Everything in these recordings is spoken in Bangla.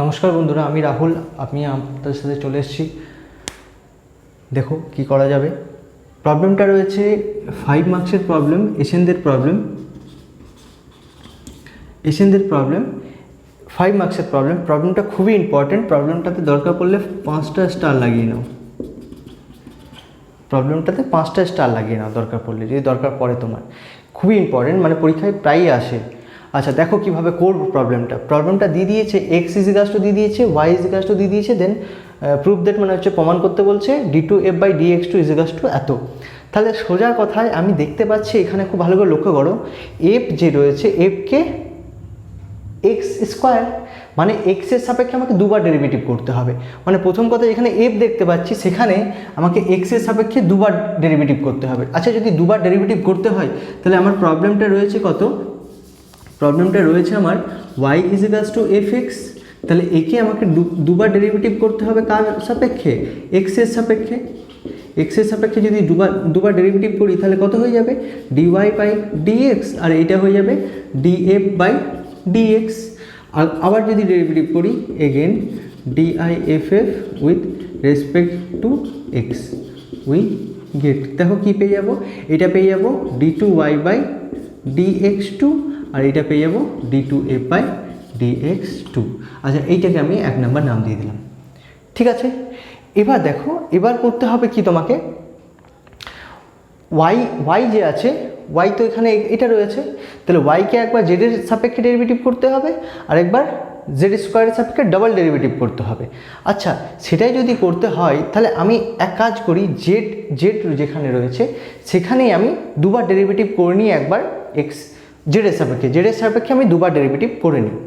নমস্কার বন্ধুরা, আমি রাহুল। আমি আপনাদের সাথে চলে এসেছি। দেখো কি করা যাবে। প্রবলেমটা রয়েছে 5 মার্কসের প্রবলেম, এশিয়ানদের প্রবলেম 5 মার্কসের প্রবলেমটা খুবই ইম্পর্টেন্ট। প্রবলেমটাতে দরকার পড়লে 5টা স্টার লাগিয়ে নাও। প্রবলেমটাতে 5টা স্টার লাগিয়ে নাও দরকার পড়লে, যদি দরকার পড়ে তোমার। খুবই ইম্পর্টেন্ট, মানে পরীক্ষায় প্রায়ই আসে। আচ্ছা, দেখো কিভাবে করবো। প্রবলেমটা দিয়ে দিয়েছে এক্স ইজিকাস টু দিয়ে দিয়েছে, ওয়াই ইজিকাস টু দিয়ে দিয়েছে, দেন প্রুফ দ্যাট মানে হচ্ছে প্রমাণ করতে বলছে d2f/dx2 ইজিকাস টু এত। তাহলে সোজা কথায় আমি দেখতে পাচ্ছি এখানে, খুব ভালো করে লক্ষ্য করো, এফ যে রয়েছে এফকে এক্স স্কোয়ার, মানে এক্সের সাপেক্ষে আমাকে দুবার ডেরিভেটিভ করতে হবে। মানে প্রথম কথা, যেখানে এফ দেখতে পাচ্ছি সেখানে আমাকে এক্সের সাপেক্ষে দুবার ডেরিভেটিভ করতে হবে। আচ্ছা, যদি দুবার ডেরিভেটিভ করতে হয় তাহলে আমার প্রবলেমটা রয়েছে কত? প্রবলেমটা রয়েছে আমার y ইজিকালস টু এফ এক্স। তাহলে একে আমাকে দুবার ডেরিভেটিভ করতে হবে কার সাপেক্ষে? এক্সের সাপেক্ষে। এক্সের সাপেক্ষে যদি দুবার ডেরিভেটিভ করি তাহলে কত হয়ে যাবে? dy/dx, আর এইটা হয়ে যাবে df/dx। আর আবার যদি ডেরিভেটিভ করি again diff with respect to x, we gate, দেখো কী পেয়ে যাবো? এটা পেয়ে যাবো d2y/dx2, আর এইটা পেয়ে যাবো d2f/dx2। আচ্ছা, এইটাকে আমি 1 নম্বর নাম দিয়ে দিলাম। ঠিক আছে, এবার দেখো, এবার করতে হবে কি তোমাকে, y যে আছে, y তো এখানে এটা রয়েছে, তাহলে yকে একবার z এর সাপেক্ষে ডেরিভেটিভ করতে হবে, আর একবার z স্কোয়ারের সাপেক্ষে ডাবল ডেরিভেটিভ করতে হবে। আচ্ছা, সেটাই যদি করতে হয় তাহলে আমি এক কাজ করি, z যেখানে রয়েছে সেখানেই আমি দুবার ডেরিভেটিভ করে নিই। একবার z এর সাপেক্ষে আমি দুবার ডেরিভেটিভ করে নিই।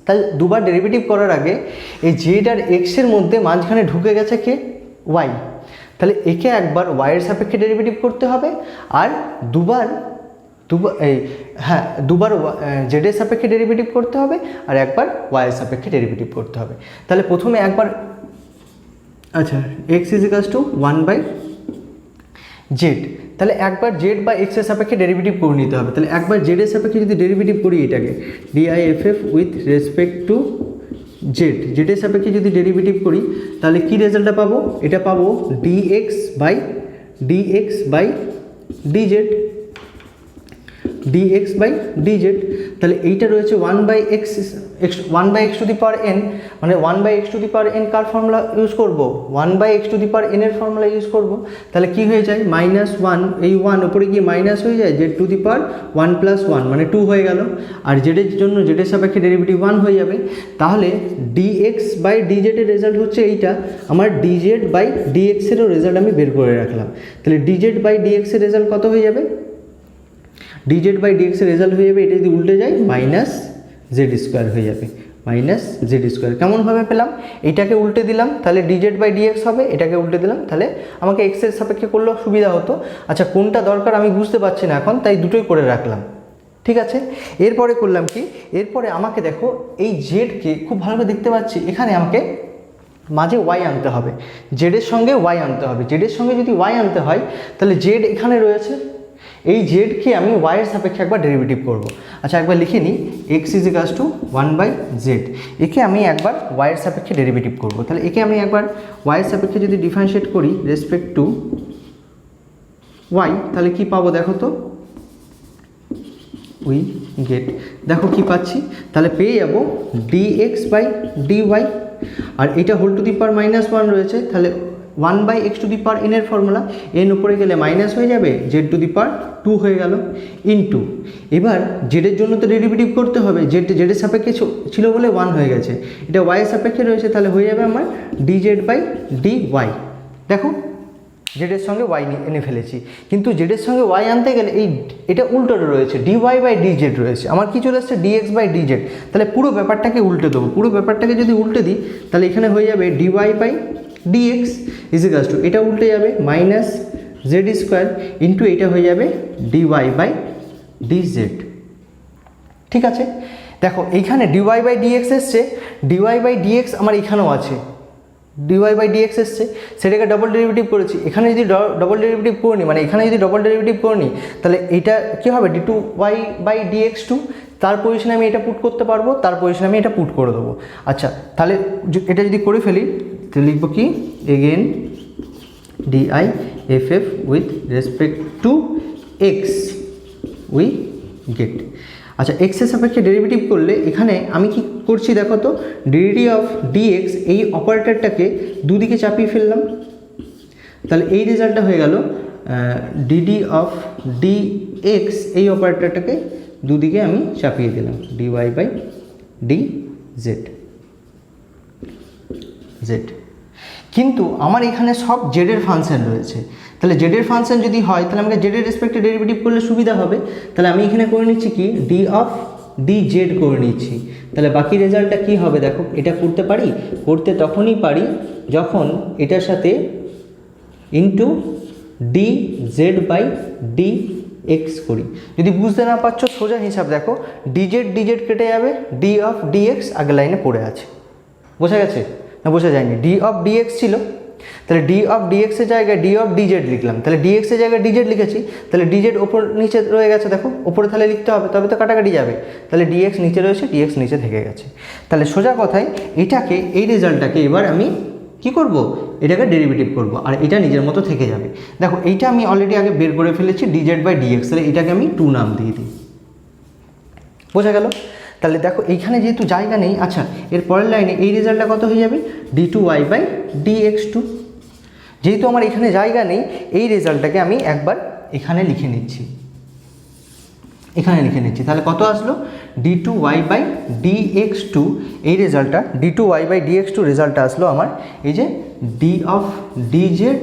তাহলে দুবার ডেরিভেটিভ করার আগে এই z আর x এর মধ্যে মাঝখানে ঢুকে গেছে কে? y। তাহলে একে একবার y এর সাপেক্ষে ডেরিভেটিভ করতে হবে, আর দুবার z এর সাপেক্ষে ডেরিভেটিভ করতে হবে, আর একবার y এর সাপেক্ষে ডেরিভেটিভ করতে হবে। তাহলে প্রথমে একবার, আচ্ছা, x ইজিকালস টু 1/z, তাহলে একবার z বা x এর সাপেক্ষে ডেরিভেটিভ করে নিতে হবে। তাহলে একবার z এর সাপেক্ষে যদি ডেরিভেটিভ করি এটাকে diff with respect two z এর সাপেক্ষে যদি ডেরিভেটিভ করি তাহলে কি রেজাল্টটা পাবো? এটা পাবো dx/dz। তাহলে এইটা রয়েছে 1/x two the power n, মানে 1/x two the power n car formula use করব? 1/x two the power n এর ফর্মুলা ইউজ করব। তাহলে কি হয়ে যায়? -1, এই 1 উপরে গিয়ে মাইনাস হয়ে যায়, z টু দি পাওয়ার 1 + 1 মানে 2 হয়ে গেল, আর z এর জন্য z এর সাপেক্ষে ডেরিভেটিভ 1 হয়ে যাবে। তাহলে dx/dz এর রেজাল্ট হচ্ছে এইটা। আমার dz/dx এরও রেজাল্ট আমি বের করে রাখলাম। তাহলে dz/dx এর রেজাল্ট কত হয়ে যাবে? dz/dx এর রেজাল্ট হয়ে যাবে, এটা যদি উল্টে যায় -z² হয়ে যাবে, -z²। কেমনভাবে পেলাম? এটাকে উল্টে দিলাম তাহলে dz/dx হবে, এটাকে উল্টে দিলাম তাহলে আমাকে x এর সাপেক্ষে করলেও সুবিধা হতো। আচ্ছা, কোনটা দরকার আমি বুঝতে পারছি না এখন, তাই দুটোই করে রাখলাম। ঠিক আছে, এরপরে করলাম কি, এরপরে আমাকে দেখো এই জেডকে খুব ভালো করে দেখতে পাচ্ছি, এখানে আমাকে মাঝে y আনতে হবে, জেডের সঙ্গে y আনতে হবে। জেডের সঙ্গে যদি y আনতে হয় তাহলে জেড এখানে রয়েছে, এই জেডকে আমি y এর সাপেক্ষে একবার ডেরিভেটিভ করব। আচ্ছা, একবার লিখে নিই x ইজিকালস টু 1/z, একে আমি একবার y এর সাপেক্ষে ডেরিভেটিভ করব। তাহলে একে আমি একবার y এর সাপেক্ষে যদি ডিফারেন্সিয়েট করি রেসপেক্ট টু y, তাহলে কি পাবো দেখো তো? উই গেট, দেখো কি পাচ্ছি, তাহলে পেয়ে যাব dx/dy, আর এটা হোল টু দি পাওয়ার -1 রয়েছে, তাহলে 1/x two the power n এর ফর্মুলা, n উপরে গেলে মাইনাস হয়ে যাবে, z টু দি পাওয়ার 2 হয়ে গেল, ইনটু এবার z এর জন্য তো ডেরিভেটিভ করতে হবে, z এর সাপেক্ষে ছিল বলে 1 হয়ে গেছে, এটা y এর সাপেক্ষে রয়েছে, তাহলে হয়ে যাবে আমার dz/dy। দেখো z এর সঙ্গে y এনে ফেলেছি, কিন্তু z এর সঙ্গে y আনতে গেলে এটা উল্টোটা রয়েছে, dy/dz রয়েছে, আমার কি চলে আসছে dx/dz। তাহলে পুরো ব্যাপারটাকে উল্টে দেবো। পুরো ব্যাপারটাকে যদি উল্টে দিই তাহলে এখানে হয়ে যাবে dy/dx ইজিকালস টু, এটা উল্টে যাবে -z² ইন্টু এটা হয়ে যাবে dy/dz। ঠিক আছে, দেখো এইখানে dy/dx এসছে, dy/dx আমার এখানেও আছে, dy/dx এসছে, সেটাকে ডবল ডেরিভেটিভ করেছি। এখানে যদি ডবল ডেরিভেটিভ করে নিই, মানে এখানে যদি ডবল ডেরিভেটিভ করে নিই তাহলে এটা কী হবে? d2y/dx2, তার পজিশনে আমি এটা পুট করতে পারবো, তার পজিশনে আমি এটা পুট করে দেবো। আচ্ছা তাহলে এটা যদি করে ফেলি তাহলে লিখবো কি, again D I F F with respect to x we get. আচ্ছা এক্সের সাপেক্ষে ডেরিভেটিভ করলে এখানে আমি কি করছি দেখো তো, ডিডি অফ ডিএক্স এই অপারেটরটাকে দুদিকে চাপিয়ে ফেললাম, তাহলে এই রেজাল্টটা হয়ে গেল ডিডি অফ ডিএক্স এই অপারেটরটাকে দুদিকে আমি চাপিয়ে দিলাম, d y by D z z. কিন্তু আমার এখানে সব জেডের ফাংশন রয়েছে, তাহলে জেডের ফাংশন যদি হয় তাহলে আমাকে জেডের রেসপেক্টে ডেরিভেটিভ করলে সুবিধা হবে। তাহলে আমি এখানে করে নিচ্ছি কি, ডি অফ ডি জেড করে নিচ্ছি। তাহলে বাকি রেজাল্টটা কি হবে দেখো, এটা করতে পারি, করতে তখনই পারি যখন এটার সাথে into d Z by D x করি। যদি বুঝতে না পারছো সোজা হিসাব দেখো, ডিজেড ডিজেড কেটে যাবে, ডি অফ ডিএক্স আগের লাইনে পড়ে আছে, বোঝা গেছে না বোঝা যায়নি? ডি অফ ডিএক্স ছিল, তাহলে ডি অফ ডিএক্সের জায়গায় ডি অফ ডিজেড লিখলাম, তাহলে ডিএক্সের জায়গায় ডিজেড লিখেছি, তাহলে ডিজেড ওপর নিচে রয়ে গেছে দেখো, ওপরে তাহলে লিখতে হবে, তবে তো কাটাকাটি যাবে, তাহলে ডিএক্স নিচে রয়েছে, ডিএক্স নিচে থেকে গেছে। তাহলে সোজা কথায় এটাকে, এই রেজাল্টটাকে এবার আমি কি করব, এটাকে ডেরিভেটিভ করব, আর এটা নিজের মতো থেকে যাবে। দেখো এইটা আমি অলরেডি আগে বের করে ফেলেছি, ডিজেড বাই ডিএক্স, তাহলে এটাকে আমি 2 নাম দিয়ে দিই, বোঝা গেল? তাহলে দেখো এইখানে যেহেতু জায়গা নেই, আচ্ছা এর পরের লাইনে এই রেজাল্টটা কত হয়ে যাবে, d two Y by D x two. যেহেতু আমার এখানে জায়গা নেই, এই রেজাল্টটাকে আমি একবার এখানে লিখে নিচ্ছি, এখানে লিখে নিচ্ছি। তাহলে কত আসলো, D two Y by D x two, এই রেজাল্টটা D two Y by D x two রেজাল্টটা আসলো আমার এই যে D of D Z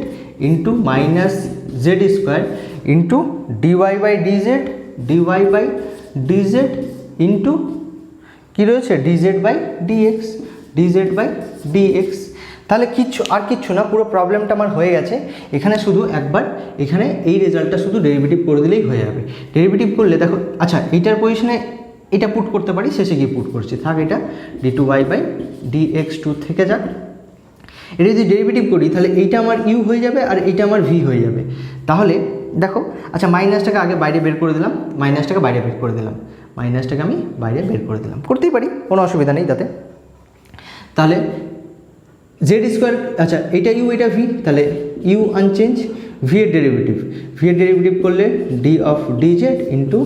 into minus Z square into dy by D Z, D Y by D Z into কী রয়েছে, D Z by D X, D Z by D X. তাহলে কিচ্ছু না, পুরো প্রবলেমটা আমার হয়ে গেছে। এখানে শুধু একবার এখানে এই রেজাল্টটা শুধু ডেরিভেটিভ করে দিলেই হয়ে যাবে। ডেরিভেটিভ করলে দেখো, আচ্ছা এইটার পজিশনে এটা পুট করতে পারি, শেষে গিয়ে পুট করছি, থাক এটা d two Y by D x two থেকে যাক। এটা যদি ডেরিভেটিভ করি তাহলে এইটা আমার ইউ হয়ে যাবে আর এইটা আমার ভি হয়ে যাবে। তাহলে দেখো, আচ্ছা মাইনাসটাকে আগে বাইরে বের করে দিলাম, মাইনাসটাকে বাইরে বের করে দিলাম, মাইনাসটাকে আমি বাইরে বের করে দিলাম, করতেই পারি, কোনো অসুবিধা নেই তাতে। তাহলে জেড স্কোয়ার, আচ্ছা এটা ইউ এটা ভি, তাহলে ইউ আনচেঞ্জ, ভি এর ডেরিভেটিভ করলে d of D Z into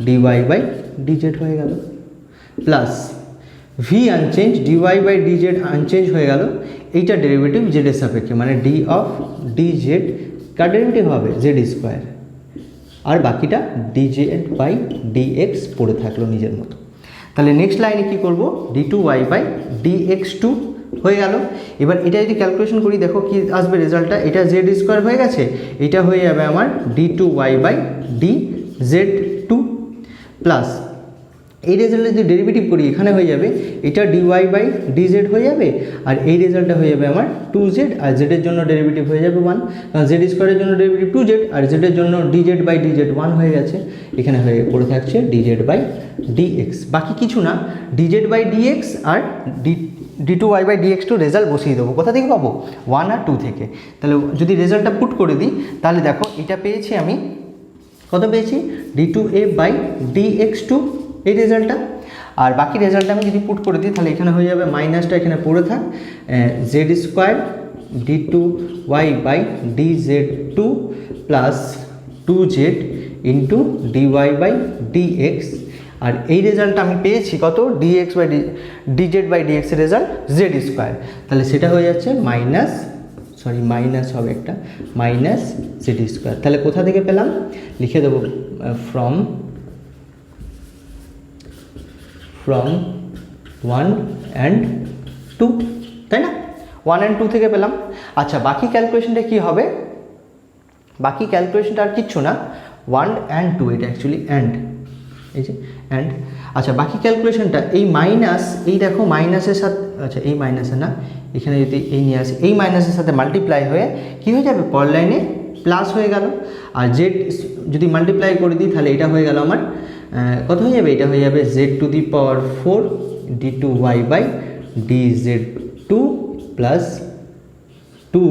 dy by D z হয়ে গেল, plus v unchange, d y by D z unchange হয়ে গেল, এইটা ডেরিভেটিভ জেডের সাপেক্ষে, মানে ডি অফ ডি জেড কার ডেরিভেটিভ হবে, জেড স্কোয়ার, আর বাকিটা d Z by D x পড়ে থাকলো নিজের মতো। তাহলে নেক্সট লাইনে কী করবো, d two Y by D x two হয়ে গেল। এবার এটা যদি ক্যালকুলেশন করি দেখো কি আসবে রেজাল্টটা, এটা জেড স্কোয়ার হয়ে গেছে, এটা হয়ে যাবে আমার d two Y by D Z two, plus এই রেজাল্টে যদি ডেরিভেটিভ করি এখানে হয়ে যাবে এটা ডিওয়াই বাই ডি জেড হয়ে যাবে, আর এই রেজাল্টটা হয়ে যাবে আমার টু জেড, আর জেডের জন্য ডেরিভেটিভ হয়ে যাবে 1, কারণ জেড স্কোয়ারের জন্য ডেরিভেটিভ টু জেড, আর জেডের জন্য d Z by D z 1 হয়ে গেছে, এখানে হয়ে পড়ে থাকছে d Z by D x. বাকি কিছু না, d Z by D x আর d two Y by D x two result বসিয়ে দেবো, কোথা থেকে পাবো, 1 আর 2 থেকে। তাহলে যদি রেজাল্টটা পুট করে দিই তাহলে দেখো এটা পেয়েছি আমি, কত পেয়েছি, d two a by D x two এই রেজাল্টটা, আর বাকি রেজাল্টটা আমি যদি পুট করে দিই তাহলে এখানে হয়ে যাবে মাইনাসটা এখানে পড়ে থাক, Z square D two Y by D Z two plus two Z into dy by D x, আর এই রেজাল্টটা আমি পেয়েছি কত, D X by D Z by D এক্সের রেজাল্ট জেড স্কোয়ার, তাহলে সেটা হয়ে যাচ্ছে মাইনাস হবে একটা, মাইনাস জেড স্কোয়ার। তাহলে কোথা থেকে পেলাম, লিখে দেবো ফ্রম 1 and 2, তাই না, 1 and 2 থেকে পেলাম। আচ্ছা বাকি ক্যালকুলেশনটা কী হবে, বাকি ক্যালকুলেশনটা আর কিচ্ছু না, 1 and 2, এটা অ্যাকচুয়ালি অ্যান্ড, এই যে অ্যান্ড। আচ্ছা বাকি ক্যালকুলেশনটা এই মাইনাস, এই দেখো মাইনাসের সাথে, আচ্ছা এই মাইনাসে না, এখানে যদি এই নিয়ে আসে, এই মাইনাসের সাথে মাল্টিপ্লাই হয়ে কী হয়ে যাবে, পরের লাইনে প্লাস হয়ে গেল, আর জেড যদি মাল্টিপ্লাই করে দিই তাহলে এটা হয়ে গেল আমার কত হয়ে যাবে, এটা হয়ে যাবে z to the power 4 d two Y by D Z two plus 2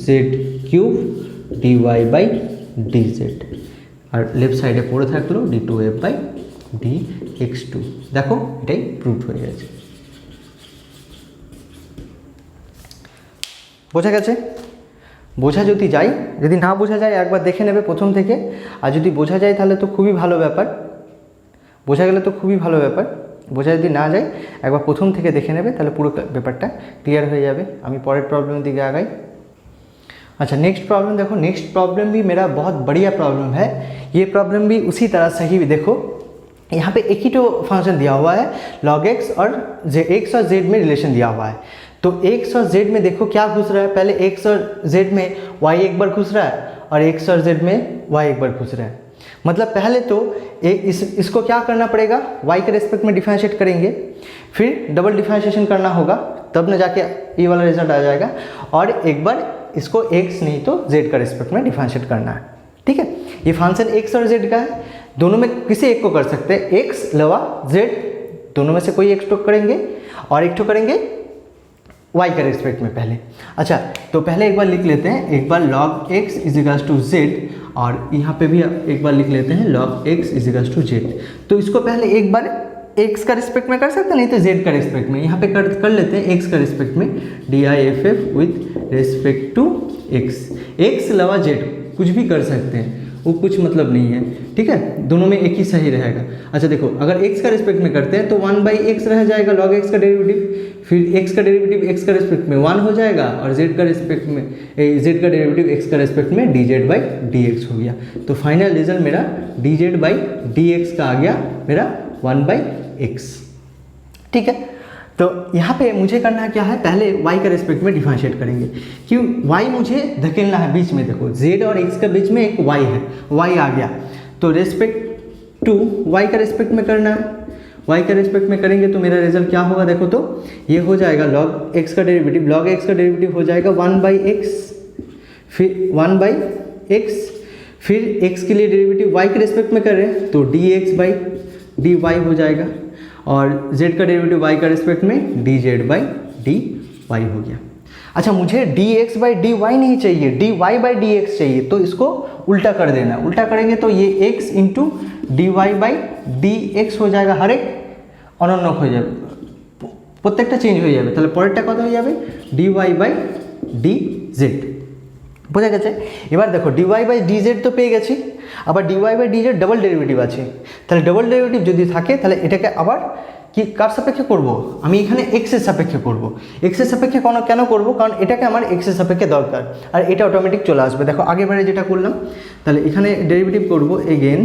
z cube d Y by D Z, আর লেফট সাইডে পড়ে থাকলো D two F by dx2 দেখো এটাই প্রুফ হয়ে গেছে। বোঝা গেছে? বোঝা যদি যায়, যদি না বোঝা যায় একবার দেখে নেবে প্রথম থেকে, আর যদি বোঝা যায় তাহলে তো খুবই ভালো ব্যাপার, বোঝা গেলে তো খুবই ভালো ব্যাপার। বোঝা যদি না যায় একবার প্রথম থেকে দেখে নেবে, তাহলে পুরো ব্যাপারটা क्लियर হয়ে যাবে। আমি পরের प्रॉब्लम दिखे आगाई। अच्छा नेक्स्ट प्रॉब्लम देखो, नेक्स्ट प्रॉब्लम भी मेरा बहुत बढ़िया प्रॉब्लम है। ये प्रॉब्लम भी उसी तरह से ही देखो, यहाँ पे एक ही तो फंक्शन दिया हुआ है log x और x और z में रिलेशन दिया हुआ है। तो x और z में देखो क्या घुस रहा है, पहले x और z में y एक बार घुस रहा है और x और z में y एक बार घुस रहा है। मतलब पहले तो इसको क्या करना पड़ेगा, y के रेस्पेक्ट में डिफरेंशिएट करेंगे, फिर डबल डिफरेंशिएशन करना होगा, तब न जाके ये वाला रिजल्ट आ जाएगा। और एक बार इसको x नहीं तो z का रेस्पेक्ट में डिफरेंशिएट करना है। ठीक है, ये फंक्शन x और z का है, दोनों में किसी एक को कर सकते हैं, x लवा z, दोनों में से कोई एक ठो करेंगे और एक ठो करेंगे y के रेस्पेक्ट में पहले। अच्छा तो पहले एक बार लिख लेते हैं, एक बार log x equals to z, और यहाँ पे भी एक बार लिख लेते हैं log x equals to z। तो इसको पहले एक बार x का रिस्पेक्ट में कर सकते हैं, नहीं तो z का रिस्पेक्ट में, यहाँ पे कर लेते हैं x का रिस्पेक्ट में DIFF with respect to x लवा z, कुछ भी कर सकते हैं, वो कुछ मतलब नहीं है। ठीक है, दोनों में एक ही सही रहेगा। अच्छा देखो, अगर x का रिस्पेक्ट में करते हैं तो 1/x रह जाएगा log x का डेरिवेटिव, फिर x का डेरिवेटिव x का रिस्पेक्ट में 1 हो जाएगा, और z का रिस्पेक्ट में z का डेरिवेटिव x का रिस्पेक्ट में dz/dx हो गया। तो फाइनल रिजल्ट मेरा dz/dx का आ गया मेरा 1/x। ठीक है, तो यहाँ पे मुझे करना क्या है, पहले y का रिस्पेक्ट में डिफरेंशिएट करेंगे, क्यों y मुझे धकेलना है बीच में। देखो z और x के बीच में एक y है, y आ गया, तो रेस्पेक्ट टू y का रिस्पेक्ट में करना है। y का रिस्पेक्ट में करेंगे तो मेरा रिजल्ट क्या होगा, देखो तो ये हो जाएगा log x का डेरिवेटिव, log x का डेरिवेटिव हो जाएगा 1/x, फिर 1/x, फिर x के लिए डेरिवेटिव y के रिस्पेक्ट में कर रहे हैं तो dx/dy हो जाएगा, और z का डेरिवेटिव y का रिस्पेक्ट में dz/dy हो गया। अच्छा मुझे dx/dy नहीं चाहिए, dy/dx चाहिए, तो इसको उल्टा कर देना। उल्टा करेंगे तो ये x इंटू dy/dx हो जाएगा, हर एक অনন্য হয়ে যাবে, প্রত্যেকটা চেঞ্জ হয়ে যাবে, তাহলে পরেরটা কত হয়ে যাবে dy/dz। বোঝা গেছে? এবার দেখো dy/dz তো পেয়ে গেছি, আবার dy/dz ডবল ডেরিভেটিভ আছে, তাহলে ডবল ডেরিভেটিভ যদি থাকে তাহলে এটাকে আবার কি কার সাপেক্ষে করব, আমি এখানে x এর সাপেক্ষে করব। x এর সাপেক্ষে কেন করব, কারণ এটাকে আমার x এর সাপেক্ষে দরকার, আর এটা অটোমেটিক চলে আসবে। দেখো আগেরবারে যেটা করলাম, তাহলে এখানে ডেরিভেটিভ করব again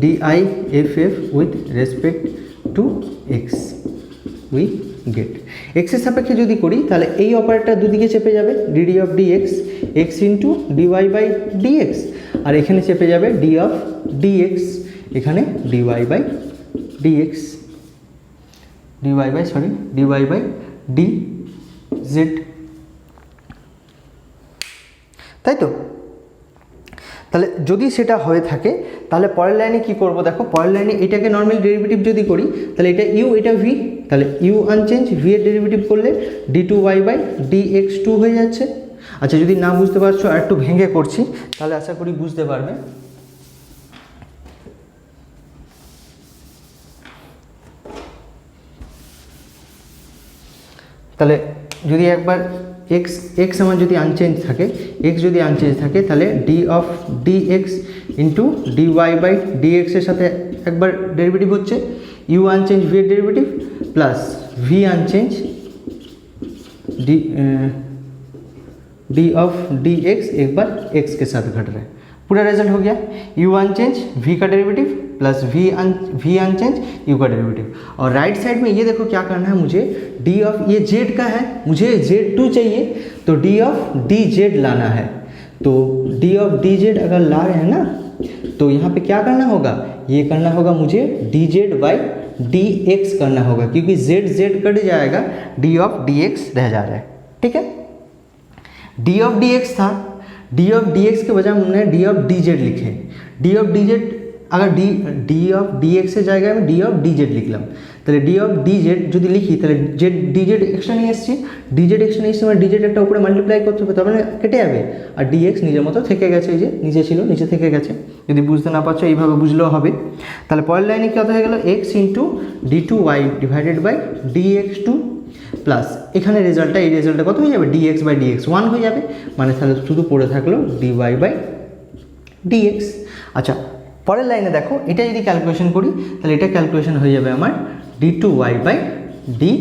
DIFF with respect two x, we get x এর সাপেক্ষে যদি করি তাহলে এই অপারেটর দুদিকে চেপে যাবে, dd of dx x into dy/dx, আর এখানে চেপে যাবে d অফ dx, এখানে dy/dx dy/dz, তাই তো? তাহলে যদি সেটা হয়ে থাকে তাহলে পরের লাইনে কি করব, দেখো পরের লাইনে এটাকে নর্মাল ডেরিভেটিভ যদি করি তাহলে এটা u এটা v, তাহলে u আনচেঞ্জ, v এর ডেরিভেটিভ করলে d2y/dx2 হয়ে যাচ্ছে। আচ্ছা যদি না বুঝতে পারছো আর একটু ভেঙে করছি, তাহলে আশা করি বুঝতে পারবে। তাহলে যদি একবার x আমার যদি আনচেঞ্জ থাকে, x যদি আনচেঞ্জ থাকে তাহলে d of dx into dy/dx এর সাথে একবার ডেরিভেটিভ হচ্ছে, u আনচেঞ্জ v এর derivative plus v unchange d of dx एक बार x के साथ घट रहा है, पूरा रिजल्ट हो गया। u अनचेंज v का derivative plus v unchange u का डेरिवेटिव, और राइट साइड में ये देखो क्या करना है मुझे, d ऑफ ये z का है, मुझे z2 चाहिए तो d ऑफ dz लाना है। तो d ऑफ dz अगर ला रहे हैं ना तो यहाँ पे क्या करना होगा, ये करना होगा मुझे dz/dx करना होगा, क्योंकि z कट जाएगा, d ऑफ dx रह जा रहा है। ठीक है, d ऑफ dx था, d ऑफ dx के बजाय हमने d ऑफ dz लिखे। d ऑफ dz আবার ডি অফ ডিএক্সের জায়গায় আমি ডি অফ ডিজেড লিখলাম, তাহলে ডি অফ ডিজেড যদি লিখি তাহলে জেড ডিজেড এক্সট্রা নিয়ে এসেছি, ডিজেড এক্সট্রা নিয়ে এসেছি মানে ডিজেড একটা উপরে মাল্টিপ্লাই করতে হবে, তার মানে কেটে যাবে, আর ডিএক্স নিজের মতো থেকে গেছে, এই যে নিচে ছিল নিচে থেকে গেছে। যদি বুঝতে না পারছো এইভাবে বুঝলেও হবে। তাহলে পরের লাইনে কত হয়ে গেল, x into d two y divided by dx two plus এখানে রেজাল্টটা, এই রেজাল্টটা কত হয়ে যাবে, ডিএক্স বাই ডিএক্স 1 হয়ে যাবে, মানে তাহলে শুধু পড়ে থাকলো ডিওয়াই বাই ডিএক্স। আচ্ছা পরের লাইনে দেখো, এটা যদি ক্যালকুলেশন করি তাহলে এটা ক্যালকুলেশন হয়ে যাবে আমার d two Y by D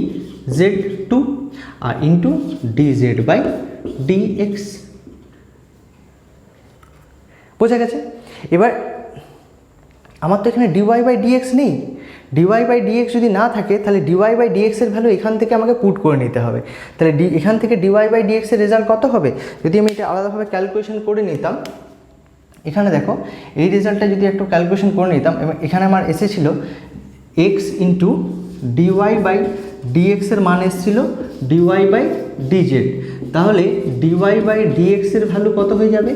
Z two আর into d Z by dx. বোঝা গেছে? এবার আমার তো এখানে ডিওয়াই বাই ডিএক্স নেই, ডিওয়াই বাই ডিএক্স যদি না থাকে তাহলে ডিওয়াই বাই ডিএক্সের ভ্যালু এখান থেকে আমাকে পুট করে নিতে হবে। তাহলে এখান থেকে ডিওয়াই বাই ডিএক্সের রেজাল্ট কত হবে, যদি আমি এটা আলাদাভাবে ক্যালকুলেশন করে নিতাম, এখানে দেখো এই রেজাল্টটা যদি একটু ক্যালকুলেশন করে নিতাম, এবং এখানে আমার এসেছিল এক্স ইন্টু ডিওয়াই বাই ডিএক্সের মান এসেছিল ডিওয়াই বাই ডিজেড, তাহলে ডিওয়াই বাই ডিএক্সের ভ্যালু কত হয়ে যাবে,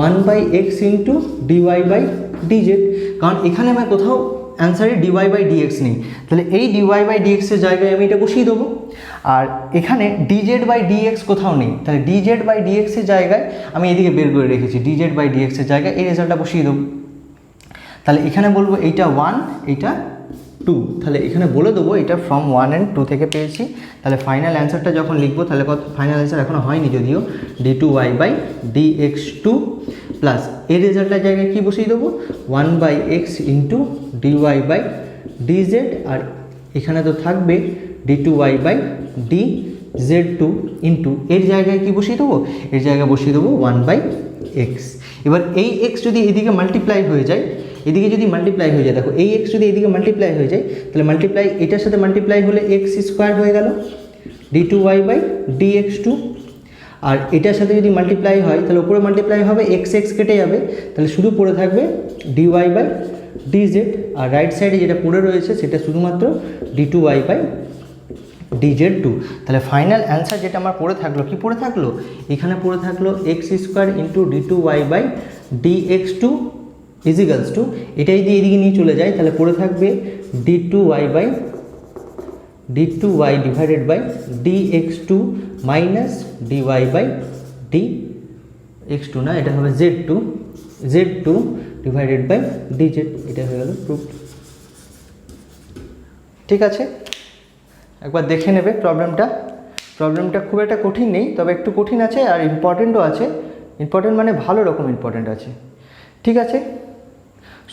1 by x into dy by dz, কারণ এখানে আমার কোথাও অ্যান্সারে ডিওয়াই বাই ডিএক্স নেই, তাহলে এই ডিওয়াই বাই ডিএক্সের জায়গায় আমি এটা বসিয়ে দেবো। আর এখানে ডিজেড বাই ডিএক্স কোথাও নেই, তাহলে ডিজেড বাই ডিএক্সের জায়গায় আমি এদিকে বের করে রেখেছি, ডিজেড বাই ডিএক্সের জায়গায় এই রেজাল্টটা বসিয়ে দেবো। তাহলে এখানে বলবো এইটা 1 এইটা 2, তাহলে এখানে বলে দেবো এটা ফ্রম 1 and 2 থেকে পেয়েছি। তাহলে ফাইনাল অ্যান্সারটা যখন লিখবো তাহলে কত, ফাইনাল অ্যান্সার এখনও হয়নি যদিও, D two Y by D x two plus এই রেজাল্টের জায়গায় কী বসিয়ে দেবো, 1 by x into D Y by D Z, আর এখানে তো থাকবে D two Y by D Z two into এর জায়গায় কী বসিয়ে দেবো, এর জায়গায় বসিয়ে দেবো 1 বাই এক্স। এবার এই এক্স যদি এদিকে মাল্টিপ্লাই হয়ে যায়, এদিকে যদি মাল্টিপ্লাই হয়ে যায়, দেখো এই এক্স যদি এদিকে মাল্টিপ্লাই হয়ে যায় তাহলে মাল্টিপ্লাই এটার সাথে মাল্টিপ্লাই হলে এক্স স্কোয়ার হয়ে গেল D two Y by D x two, আর এটার সাথে যদি মাল্টিপ্লাই হয় তাহলে উপরে মাল্টিপ্লাই হবে এক্স এক্স কেটে যাবে, তাহলে শুধু পড়ে থাকবে d Y by D Z, আর রাইট সাইডে যেটা পড়ে রয়েছে সেটা শুধুমাত্র d two Y by D Z two. তাহলে ফাইনাল অ্যান্সার যেটা আমার পড়ে থাকলো, কি পড়ে থাকলো, এখানে পড়ে থাকলো x square into d two Y by D x two equals to, এটা যদি এদিকে নিয়ে চলে যায় তাহলে পড়ে থাকবে D two Y by d two y divided by D x two minus d Y by D x two, না এটা হবে z two divided by D z, এটা হয়ে গেল প্রুফ। ঠিক আছে, একবার দেখে নেবে প্রবলেমটা খুব একটা কঠিন নেই, তবে একটু কঠিন আছে আর ইম্পর্টেন্টও আছে, ইম্পর্টেন্ট মানে ভালো রকম ইম্পর্টেন্ট আছে। ঠিক আছে,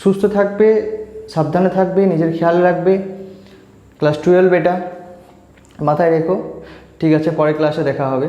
সুস্থ থাকবে, সাবধানে থাকবে, নিজের খেয়াল রাখবে, ক্লাস 12 এটা মাথায় রেখো। ঠিক আছে, পরের ক্লাসে দেখা হবে।